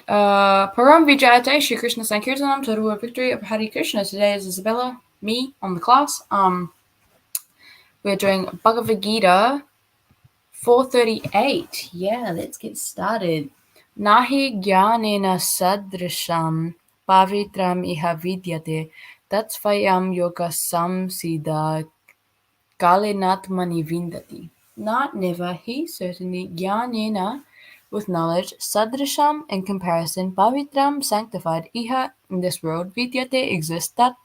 Param vidyate, Shri Kṛṣṇa Sankirtanam, total word victory of Hare Krishna. Today is Isabela, me on the class. We're doing Bhagavad-gītā 438. Yeah, let's get started. Nahi jñānena sadṛśaṁ pavitram iha vidyate svayaṁ yoga-saṁsiddhaḥ kālenātmani vindati. Not never, he certainly, jñānena with knowledge, sadṛśam in comparison, pavitram sanctified, iha in this world, vidyate exists, that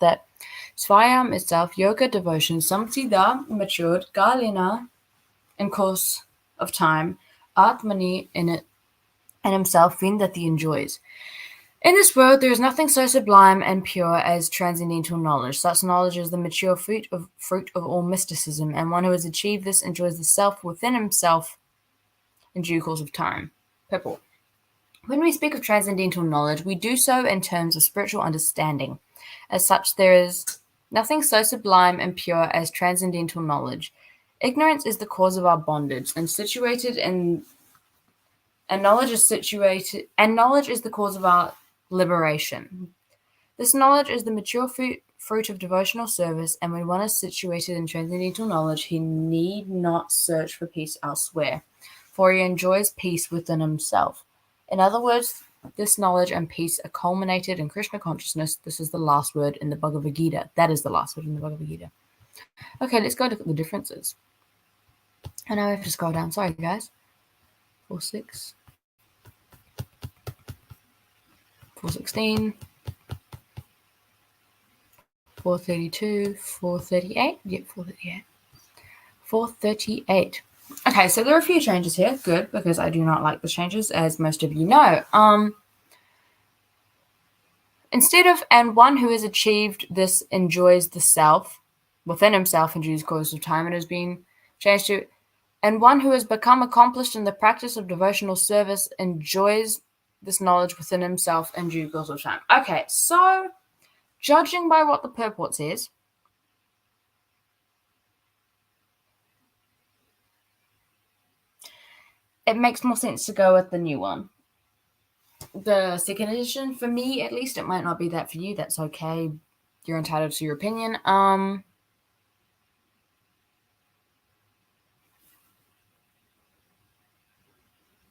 svayam itself, yoga devotion, saṁsiddhaḥ matured, kālena in course of time, ātmani in it and himself, vindati enjoys. In this world, there is nothing so sublime and pure as transcendental knowledge. Such knowledge is the mature fruit of all mysticism, and one who has achieved this enjoys the self within himself in due course of time. Purport. When we speak of transcendental knowledge, we do so in terms of spiritual understanding. As such, there is nothing so sublime and pure as transcendental knowledge. Ignorance is the cause of our bondage, and knowledge is the cause of our liberation. This knowledge is the mature fruit of devotional service, and when one is situated in transcendental knowledge, he need not search for peace elsewhere, for he enjoys peace within himself. In other words, this knowledge and peace are culminated in Kṛṣṇa consciousness. This is the last word in the Bhagavad-gītā. That is the last word in the Bhagavad-gītā. Okay, let's go look at the differences. I know I have to scroll down. Sorry, guys. 4:6. 4:16. 4:32. 4:38. Yep, 4:38. 4:38. Okay, so there are a few changes here. Good, because I do not like the changes, as most of you know. Instead of, and one who has achieved this enjoys the self within himself in due course of time, it has been changed to, and one who has become accomplished in the practice of devotional service enjoys this knowledge within himself in due course of time. Okay, so judging by what the purport says, it makes more sense to go with the new one. The second edition, for me at least, it might not be that for you. That's okay. You're entitled to your opinion.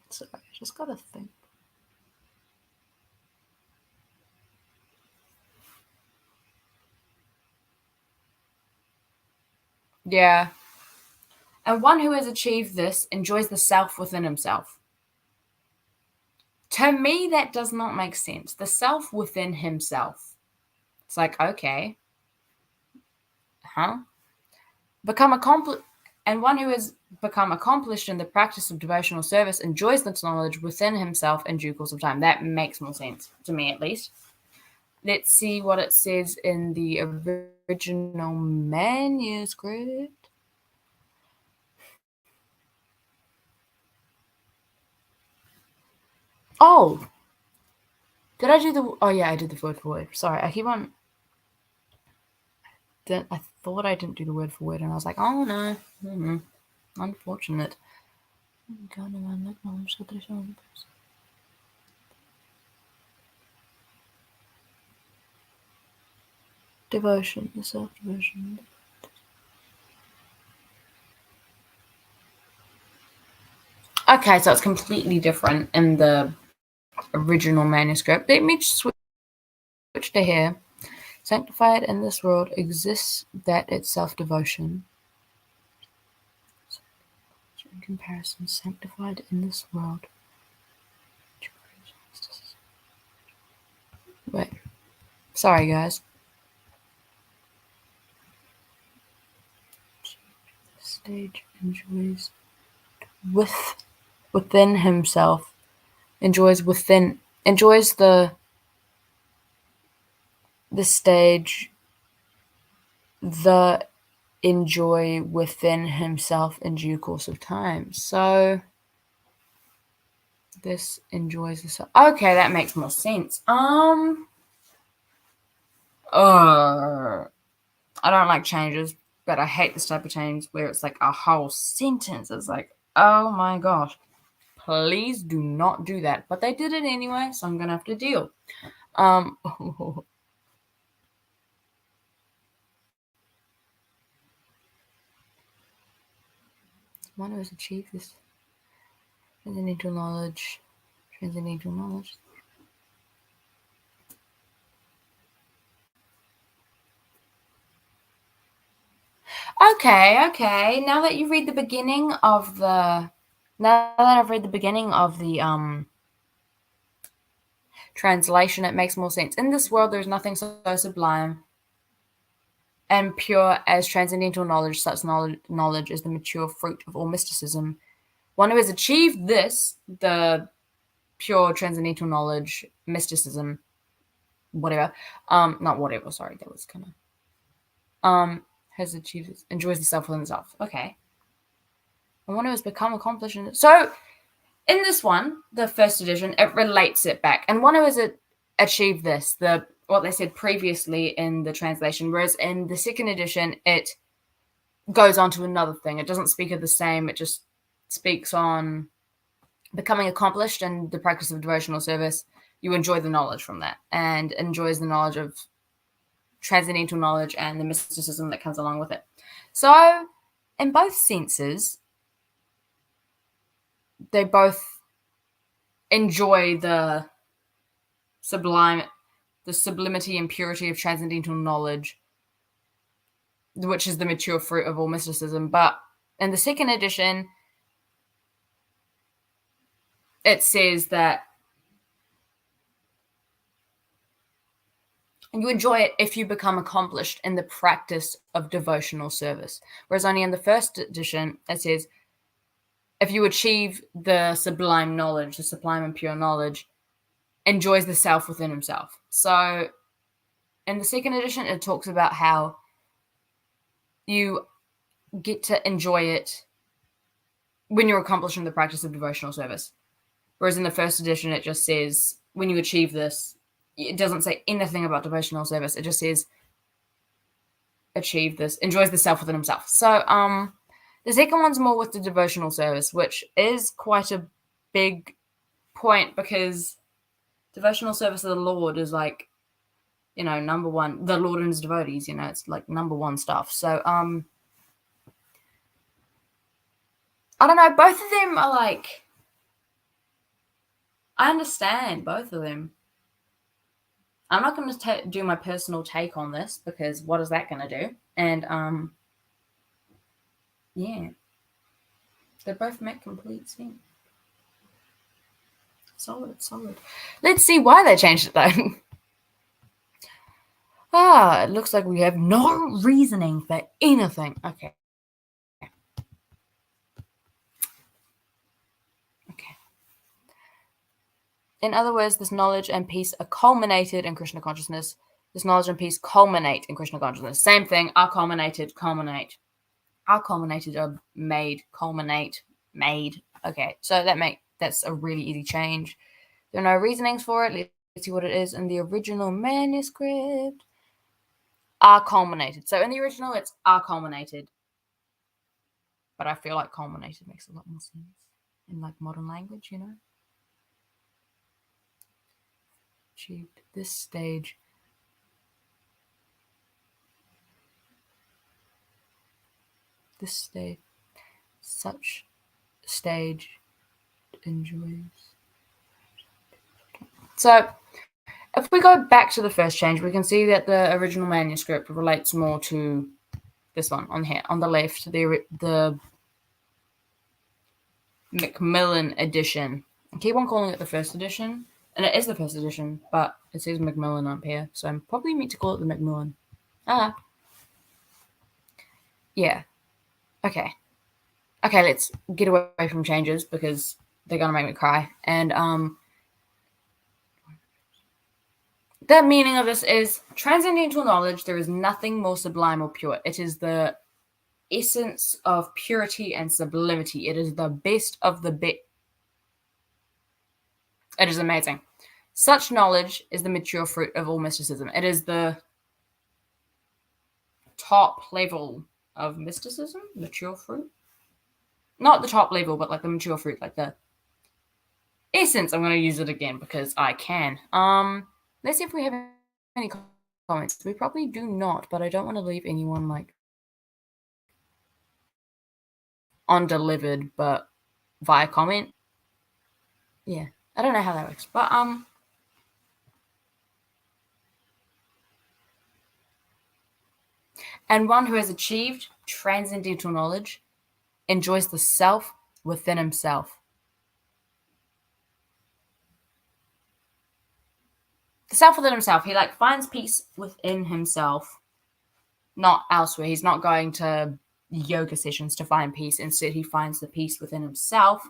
So I just gotta think. Yeah. And one who has achieved this enjoys the self within himself. To me, that does not make sense. The self within himself. It's like, okay. And one who has become accomplished in the practice of devotional service enjoys this knowledge within himself in due course of time. That makes more sense, to me at least. Let's see what it says in the original manuscript. Oh, did I do the? Oh yeah, I did the word for word. Sorry, I keep on. I thought I didn't do the word for word, and I was like, oh no, unfortunate. Devotion, the self-devotion. Okay, so it's completely different in the original manuscript. Let me switch to here. Sanctified in this world exists that its self-devotion. In comparison, sanctified in this world. Wait. Sorry, guys. The stage enjoys within himself. Enjoys the stage, the enjoy within himself in due course of time. So this enjoys the self. Okay, that makes more sense. I don't like changes, but I hate this type of change where it's like a whole sentence. It's like, oh my gosh. Please do not do that. But they did it anyway, so I'm going to have to deal. One who has achieved this transcendental knowledge. Okay. Now that I've read the beginning of the translation, it makes more sense. In this world, there's nothing so sublime and pure as transcendental knowledge. Such knowledge is the mature fruit of all mysticism. One who has achieved this, the pure transcendental knowledge, mysticism, whatever. Not whatever. Sorry, that was kind of. Has achieved this, enjoys the self within itself. Okay. And one who has become accomplished in it. So, in this one, the first edition, it relates it back. And one who has achieved this, what they said previously in the translation, whereas in the second edition, it goes on to another thing. It doesn't speak of the same. It just speaks on becoming accomplished in the practice of devotional service. You enjoy the knowledge from that and enjoys the knowledge of transcendental knowledge and the mysticism that comes along with it. So, in both senses, they both enjoy the sublime, the sublimity and purity of transcendental knowledge, which is the mature fruit of all mysticism. But in the second edition, it says that you enjoy it if you become accomplished in the practice of devotional service. Whereas only in the first edition, it says, if you achieve the sublime knowledge, the sublime and pure knowledge, enjoys the self within himself. So in the second edition, it talks about how you get to enjoy it when you're accomplishing the practice of devotional service. Whereas in the first edition, it just says, when you achieve this, it doesn't say anything about devotional service. It just says, achieve this, enjoys the self within himself. So, the second one's more with the devotional service, which is quite a big point because devotional service of the Lord is like, number one. The Lord and his devotees, it's like number one stuff. So, I don't know. Both of them are like, I understand both of them. I'm not going to do my personal take on this because what is that going to do? And, yeah. They both make complete sense. Solid. Let's see why they changed it, though. It looks like we have no reasoning for anything. Okay. In other words, this knowledge and peace are culminated in Kṛṣṇa consciousness. This knowledge and peace culminate in Kṛṣṇa consciousness. Same thing, are culminated, culminate. Are culminated, are made, culminate, made. Okay, so that's a really easy change. There are no reasonings for it. Let's see what it is in the original manuscript. Are culminated. So in the original, it's are culminated. But I feel like culminated makes a lot more sense in like modern language, Achieved this stage. Such stage enjoys. So, if we go back to the first change, we can see that the original manuscript relates more to this one on here, on the left, the Macmillan edition. I keep on calling it the first edition, and it is the first edition, but it says Macmillan up here, so I'm probably meant to call it the Macmillan. Yeah. Okay, let's get away from changes because they're going to make me cry. And the meaning of this is transcendental knowledge. There is nothing more sublime or pure. It is the essence of purity and sublimity. It is the best of the best. It is amazing. Such knowledge is the mature fruit of all mysticism. It is the top level of mysticism, mature fruit. Not the top level, but like the mature fruit, like the essence, I'm going to use it again because I can. Let's see if we have any comments. We probably do not, but I don't want to leave anyone like undelivered, but via comment. Yeah, I don't know how that works, but and one who has achieved transcendental knowledge enjoys the self within himself. The self within himself. He like finds peace within himself, not elsewhere. He's not going to yoga sessions to find peace. Instead, he finds the peace within himself.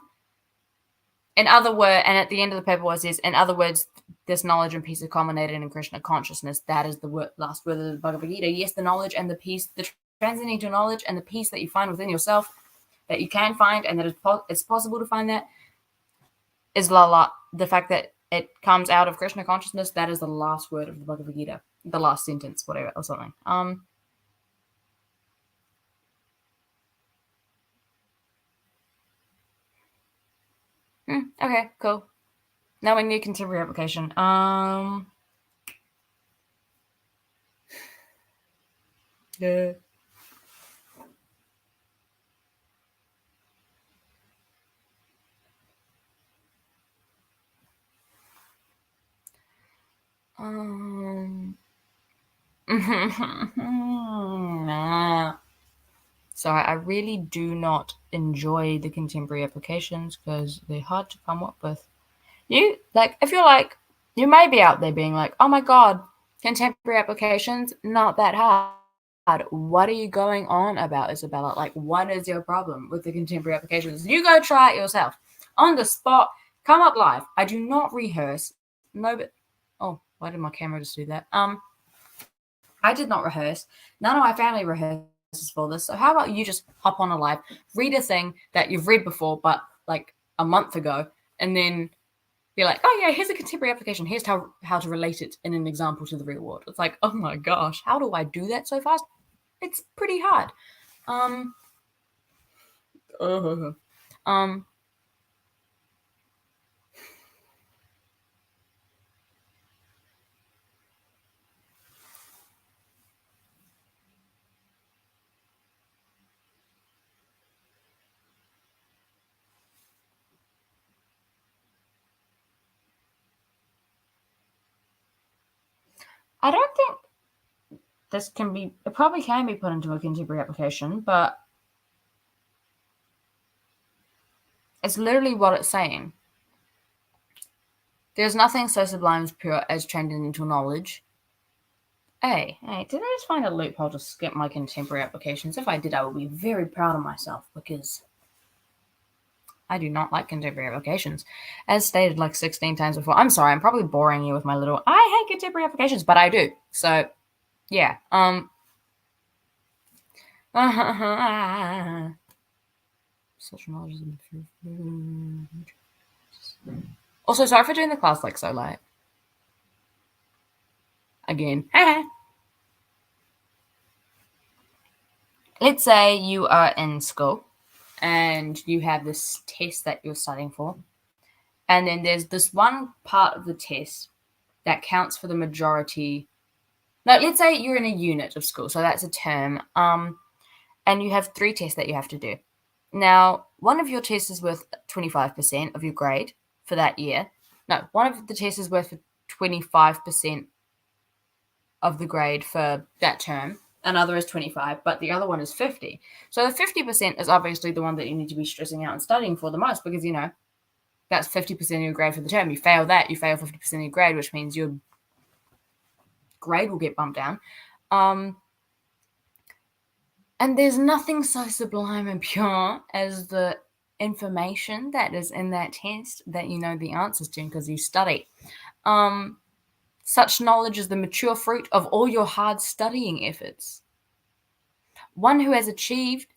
In other words, and at the end of the paper it says, in other words, this knowledge and peace are culminated in Kṛṣṇa consciousness. That is the last word of the Bhagavad-gītā. Yes, the knowledge and the peace, the transcendental knowledge and the peace that you find within yourself, that you can find, and that it's possible to find that, is the fact that it comes out of Kṛṣṇa consciousness. That is the last word of the Bhagavad-gītā, the last sentence, whatever, or something. Okay, cool. Now we need contemporary application. Yeah. Sorry, I really do not enjoy the contemporary applications because they're hard to come up with. You like, if you're like, you may be out there being like, oh my god, contemporary applications, not that hard. What are you going on about, Isabela? Like, what is your problem with the contemporary applications? You go try it yourself on the spot. Come up live. I do not rehearse. No, but oh, why did my camera just do that? I did not rehearse. None of my family rehearses for this. So how about you just hop on a live, read a thing that you've read before, but like a month ago, and then be like, oh yeah, here's a contemporary application. Here's how to relate it in an example to the real world. It's like, oh my gosh, how do I do that so fast? It's pretty hard. I don't think this can be, it probably can be put into a contemporary application, but it's literally what it's saying. There's nothing so sublime as pure as transcendental knowledge. Hey, did I just find a loophole to skip my contemporary applications? If I did, I would be very proud of myself because I do not like contemporary applications. As stated like 16 times before. I'm sorry, I'm probably boring you with my little, I hate contemporary applications, but I do. So, yeah. Such knowledge is also, sorry for doing the class like so late. Again. Let's say you are in school and you have this test that you're studying for. And then there's this one part of the test that counts for the majority. No, let's say you're in a unit of school. So that's a term. And you have 3 tests that you have to do. Now, one of your tests is worth 25% of your grade for that year. No, one of the tests is worth 25% of the grade for that term. Another is 25, but the other one is 50. So the 50% is obviously the one that you need to be stressing out and studying for the most because, you know, that's 50% of your grade for the term. You fail that, you fail 50% of your grade, which means your grade will get bumped down. And there's nothing so sublime and pure as the information that is in that test that you know the answers to because you study. Such knowledge is the mature fruit of all your hard studying efforts. One who has achieved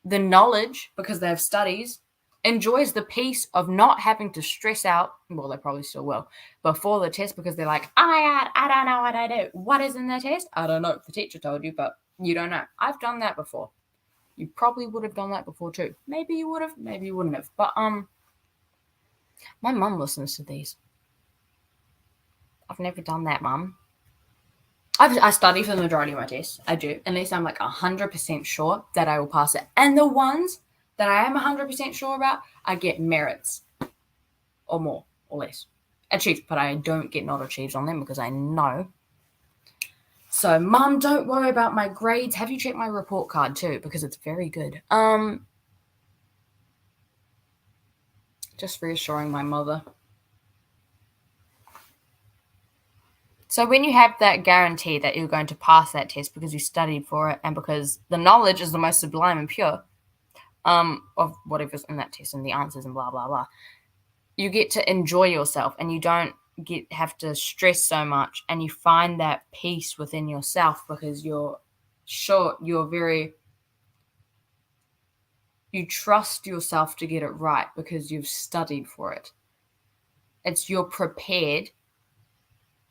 the knowledge because they have studies enjoys the peace of not having to stress out. Well, they probably still will before the test because they're like, oh my god, I don't know what I do. What is in the test? I don't know. The teacher told you, but you don't know. I've done that before. You probably would have done that before too. Maybe you would have, maybe you wouldn't have. But My mum listens to these. I've never done that, Mum. I study for the majority of my tests. I do. At least I'm like 100% sure that I will pass it. And the ones that I am 100% sure about, I get merits. Or more, or less. Achieved, but I don't get not achieved on them because I know. So, Mum, don't worry about my grades. Have you checked my report card too? Because it's very good. Just reassuring my mother. So when you have that guarantee that you're going to pass that test because you studied for it and because the knowledge is the most sublime and pure of whatever's in that test and the answers and blah, blah, blah, you get to enjoy yourself and you don't have to stress so much, and you find that peace within yourself because you trust yourself to get it right because you've studied for it. You're prepared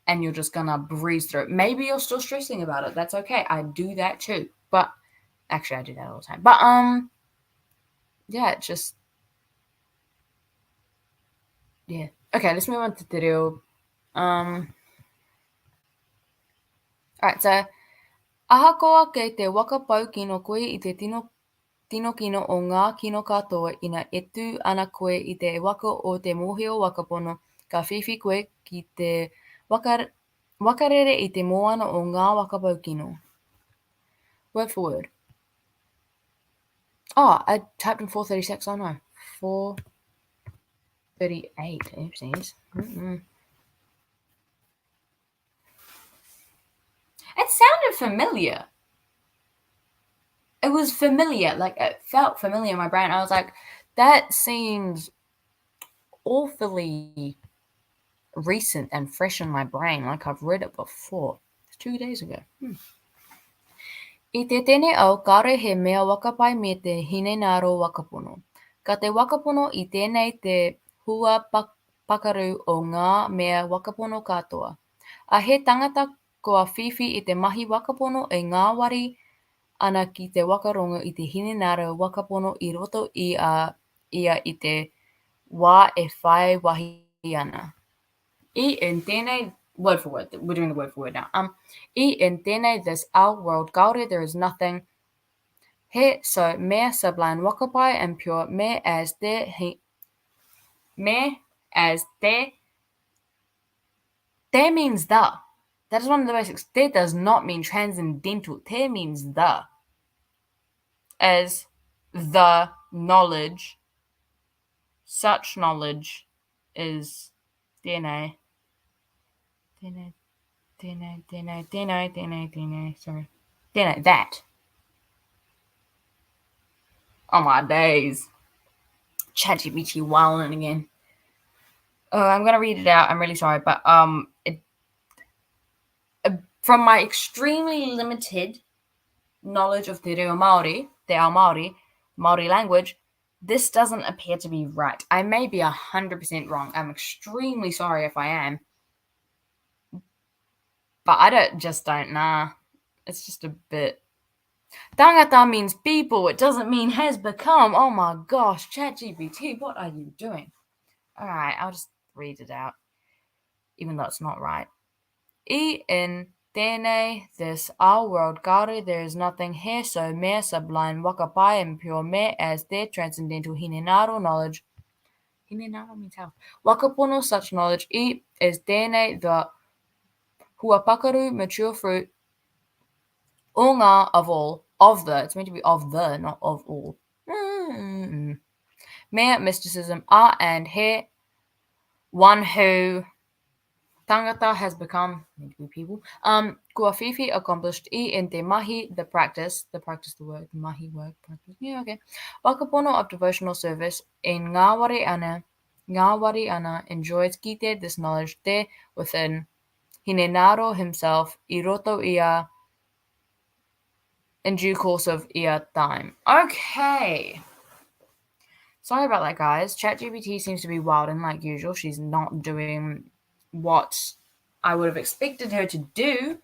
and you're just gonna breeze through it. Maybe you're still stressing about it. That's okay. I do that too. But actually I do that all the time. But yeah, it's just yeah. Okay, let's move on to the real. Alright, so ahakoa kei te wakapau kino koe I te tino kino o ngā kino katoa ina etu ana koe I te waka o te mōhio wakapono ka whiwhi koe ki te wakarere I te moana o ngā wakapau kino. Word for word. Oh, I typed in 436. Oh no, 438. Oopsies. It sounded familiar. It was familiar. Like, it felt familiar in my brain. I was like, that seems awfully recent and fresh in my brain. Like, I've read it before. It's 2 days ago. I te tene au, kare he mea wakapai me te hinenaro wakapono. Ka te wakapono I tēnei te hua pakaru o ngā mea wakapono katoa. A he tangata kua whiwhi I te mahi wakapono e ngā wari ana ki te wakarongo I te hinenaro wakapono I roto ia I te wā e whai wahi ana. I in tēnei, word for word, we're doing the word for word now. I in tēnei this our world, kaore there is nothing. He so mea sublime wakapai and pure me as te te means the. That is one of the basics. Te does not mean transcendental. Te means the. As the knowledge, such knowledge is sorry. That. Oh my days. ChatGPT wilding again. Oh, I'm gonna read it out. I'm really sorry, but from my extremely limited knowledge of te reo Māori, te ao Māori, Māori language, this doesn't appear to be right. I may be 100% wrong. I'm extremely sorry if I am. But I don't know. It's just a bit. Tangata means people. It doesn't mean has become. Oh my gosh, ChatGPT, what are you doing? Alright, I'll just read it out. Even though it's not right. I in tēnei, this our world, kaore, there is nothing here, so mea sublime wakapai and pure me as their transcendental hinenaro knowledge. Hinenaro means health. Wakapono, such knowledge, I is tēnei, the huapakaru, mature fruit, o ngā of all, of the, it's meant to be of the, not of all. Mea, mysticism, a and he, one who tangata has become, meant to be people, kua whiwhi accomplished I in te mahi, the practice, the word, mahi work, practice, yeah, okay. Wakapono of devotional service, in ngā wari ana enjoys kite, this knowledge te within hinenaro himself, I roto ia, in due course of ia time. Okay. Sorry about that, guys. ChatGPT seems to be wilding like usual. She's not doing what I would have expected her to do.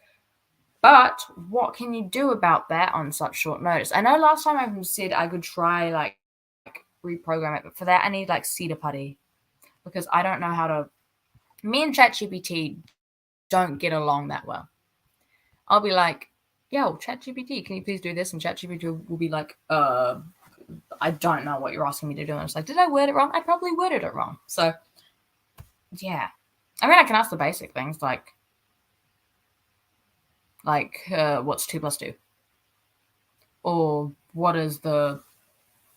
But what can you do about that on such short notice? I know last time I said I could try like reprogram it, but for that I need like cedar putty. because I don't know how to. Me and ChatGPT don't get along that well. I'll be like, yo, ChatGPT, can you please do this? And ChatGPT will be like, I don't know what you're asking me to do. And it's like, did I word it wrong? I probably worded it wrong. So, yeah. I mean, I can ask the basic things like what's 2 plus 2? Or what is the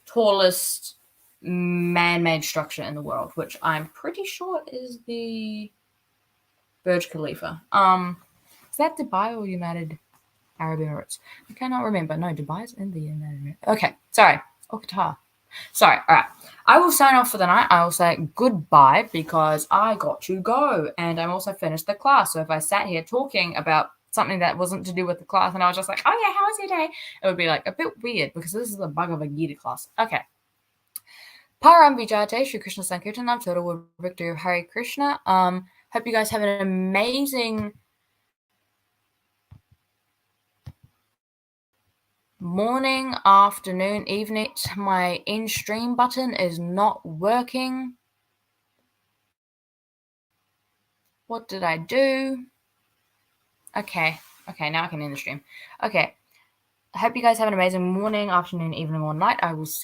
tallest man-made structure in the world? Which I'm pretty sure is the Burj Khalifa. Is that Dubai or United Arab Emirates? I cannot remember. No, Dubai is in the United Emirates. Okay, sorry. Or Qatar. Sorry, all right. I will sign off for the night. I will say goodbye because I got to go. And I'm also finished the class. So if I sat here talking about something that wasn't to do with the class and I was just like, oh yeah, how was your day? It would be like a bit weird because this is the Bhagavad-gītā class. Okay. Param vidyate, Shri Kṛṣṇa Sankirtanam, total victory of Hare Kṛṣṇa. Hope you guys have an amazing morning, afternoon, evening. My end stream button is not working. What did I do? Okay, now I can end the stream. Okay. I hope you guys have an amazing morning, afternoon, evening, or night. I will see